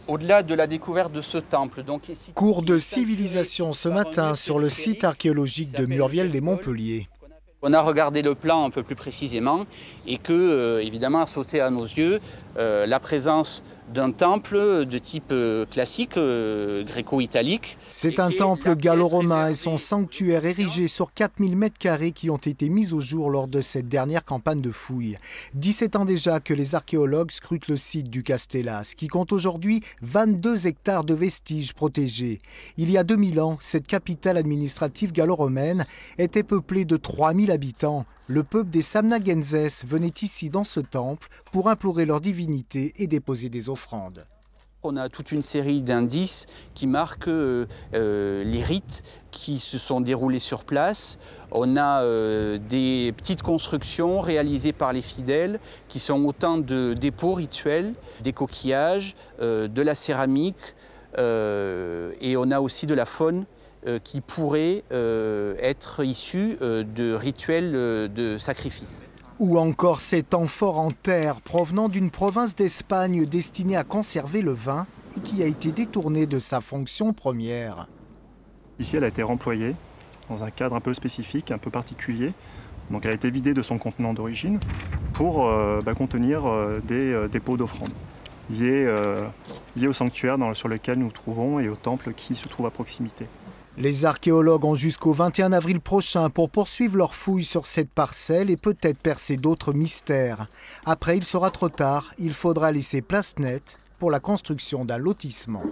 Au-delà de la découverte de ce temple, Cours de civilisation ce matin sur le site archéologique de Murviel-lès-Montpellier. On a regardé le plan un peu plus précisément et que, évidemment, a sauté à nos yeux la présence d'un temple de type classique, gréco-italique. C'est un temple gallo-romain et son sanctuaire érigé sur 4000 m² qui ont été mis au jour lors de cette dernière campagne de fouilles. 17 ans déjà que les archéologues scrutent le site du Castellas, qui compte aujourd'hui 22 hectares de vestiges protégés. Il y a 2000 ans, cette capitale administrative gallo-romaine était peuplée de 3000 habitants. Le peuple des Samnagenses venait ici dans ce temple pour implorer leur divinité et déposer des offrandes. On a toute une série d'indices qui marquent les rites qui se sont déroulés sur place. On a des petites constructions réalisées par les fidèles qui sont autant de dépôts rituels, des coquillages, de la céramique et on a aussi de la faune qui pourrait être issue de rituels de sacrifice. Ou encore cet amphore en terre provenant d'une province d'Espagne destinée à conserver le vin et qui a été détournée de sa fonction première. Ici, elle a été remployée dans un cadre un peu spécifique, un peu particulier. Donc elle a été vidée de son contenant d'origine pour contenir des pots d'offrande liés au sanctuaire sur lequel nous nous trouvons et au temple qui se trouve à proximité. Les archéologues ont jusqu'au 21 avril prochain pour poursuivre leurs fouilles sur cette parcelle et peut-être percer d'autres mystères. Après, il sera trop tard, il faudra laisser place nette pour la construction d'un lotissement.